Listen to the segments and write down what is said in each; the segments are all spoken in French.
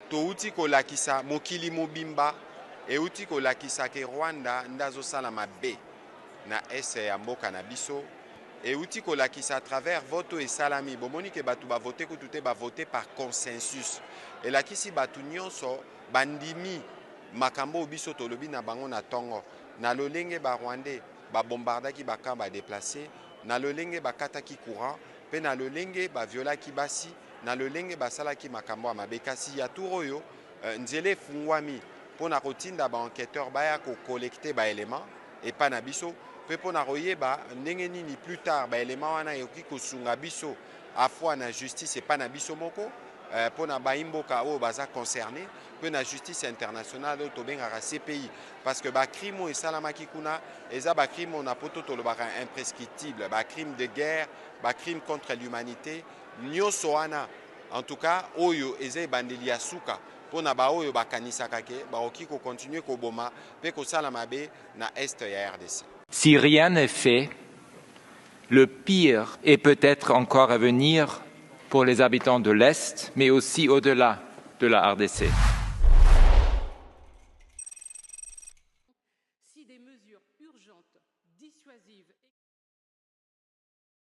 touti kolakisa mokili mobimba euti kolakisa ke Rwanda ndazosala mabe na ese ya mboka na biso euti kolakisa à travers voto esalami bomoni ke batu ba voter kutute ba voter par consensus elakisi batu nyonso bandimi makambo biso tolobi na bango na tongo na lolenge ba Rwandais ba bombardaki ba camp ba déplacer na lolenge ba kataki courant pe na lolenge ba violaki basi na lolenge ba salaki makambo ya mabe kasi ya turoyo nzele fungwami pona kotinda ba enquêteur baya ko collecter ba éléments et pas na biso pe pona koyeba ndenge nini plus tard ba éléments wana yoki kosunga biso afwa na justice et pas na biso moko pona ba imboka o baza concerné pe na justice internationale o tobengaka CPI parce que ba crime et salamaki kuna eza ba crime na poto tolobaka imprescriptible ba crime de guerre ba crime contre l'humanité nyonso wana en tout cas oyo eza ebandeli ya suka pona ba oyo bakanisaka ke baoki ko continuer ko boma pe ko sala mabe na est ya RDC. Si rien n'est fait, le pire est peut-être encore à venir pour les habitants de l'Est, mais aussi au-delà de la RDC.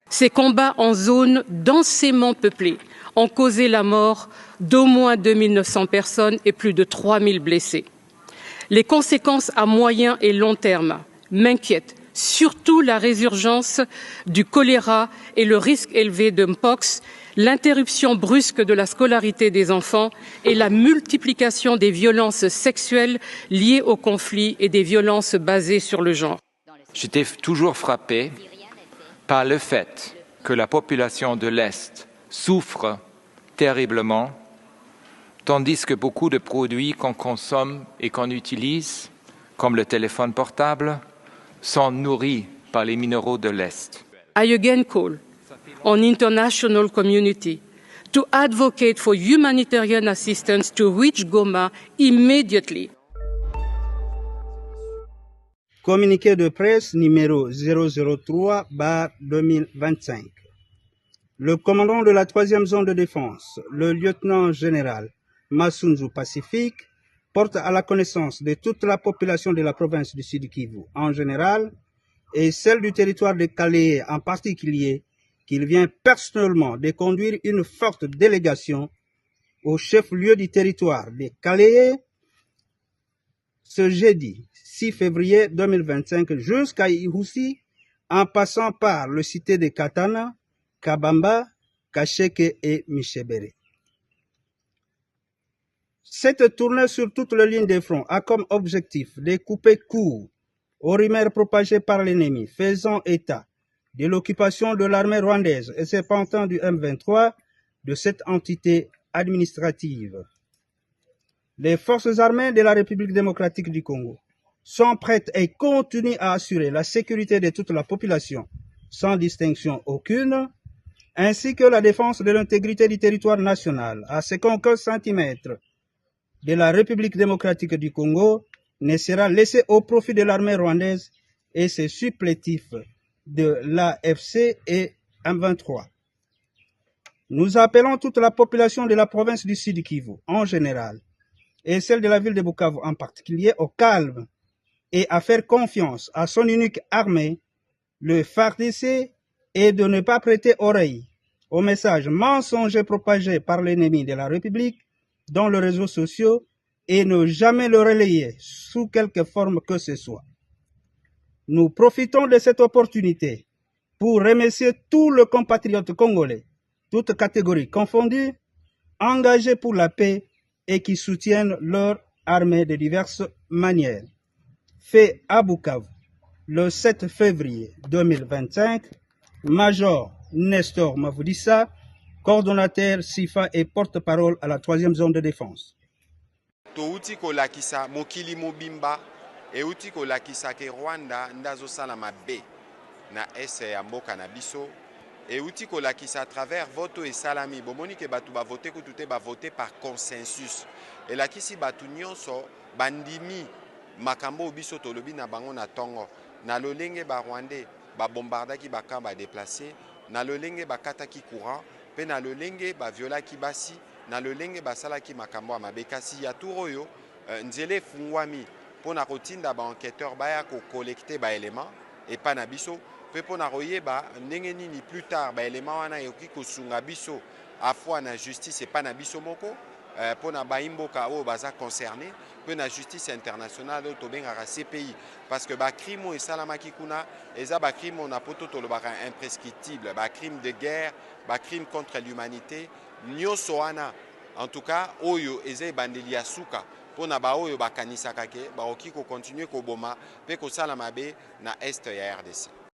Ces combats en zone densément peuplée ont causé la mort d'au moins 2900 personnes et plus de 3000 blessés. Les conséquences à moyen et long terme m'inquiètent, surtout la résurgence du choléra et le risque élevé de mpox, l'interruption brusque de la scolarité des enfants et la multiplication des violences sexuelles liées au conflit et des violences basées sur le genre. J'étais toujours frappé par le fait que la population de l'Est souffre terriblement, tandis que beaucoup de produits qu'on consomme et qu'on utilise, comme le téléphone portable, sont nourris par les minéraux de l'Est. I again call on international community to advocate for humanitarian assistance to reach Goma immediately. Communiqué de presse numéro 003/2025. Le commandant de la 3e zone de défense, le lieutenant-général Masunzu Pacifique, porte à la connaissance de toute la population de la province du Sud Kivu en général et celle du territoire de Kalehe en particulier qu'il vient personnellement de conduire une forte délégation au chef-lieu du territoire de Kalehe ce jeudi 6 février 2025 jusqu'à Ihusi en passant par le cité de Katana, Kabamba, Kasheke et Michebere. Cette tournée sur toute la ligne de front a comme objectif de couper court aux rumeurs propagées par l'ennemi faisant état de l'occupation de l'armée rwandaise et ses pantins du M23 de cette entité administrative. Les forces armées de la République démocratique du Congo sont prêtes et continuent à assurer la sécurité de toute la population sans distinction aucune, ainsi que la défense de l'intégrité du territoire national à ce qu'aucun centimètre de la République démocratique du Congo ne sera laissé au profit de l'armée rwandaise et ses supplétifs de l'AFC et M23. Nous appelons toute la population de la province du Sud Kivu en général et celle de la ville de Bukavu en particulier au calme et à faire confiance à son unique armée, le FARDC, et de ne pas prêter oreille aux messages mensongers propagés par l'ennemi de la République dans les réseaux sociaux et ne jamais le relayer sous quelque forme que ce soit. Nous profitons de cette opportunité pour remercier tous les compatriotes congolais, toutes catégories confondues, engagés pour la paix et qui soutiennent leur armée de diverses manières. Fait à Bukavu, le 7 février 2025, Major Nestor Mavudissa, coordonnateur SIFA et porte-parole à la 3e zone de défense. Touti kolakisa mokili mobimba euti kolakisa ke Rwanda ndazosala mabe na ese ya mboka na biso euti kolakisa à travers voto esalami bomoni ke batu ba voter kutute ba voter par consensus elakisi batu nyonso bandimi makambo biso tolobi na bango na tongo na lolenge ba Rwandais ba bombardaki ba camp ba déplacer na lolenge ba kataki courant pe na lolenge ba violaki basi na lolenge basalaki makambo ya mabe kasi ya tour oyo nzela efungwami mpona kotinda baenquêteur baya kokolekte baelema epa na biso mpe mpona koyeba ndenge nini plus tard baelema wana ekoki kosunga biso afwa na justice epa na biso moko mpona baimboka oyo baza concerné mpe na justice internationale oyo tobengaka CPI parce que bacrime oyo esalamaki kuna eza bacrime oyo na poto tolobaka imprescriptible bacrime de guerre bacrime contre l'humanité nyonso wana en tout cas oyo eza ebandeli ya suka mpona baoyo bakanisaka ke bakoki kokontinue koboma mpe kosala mabe na este ya RDC.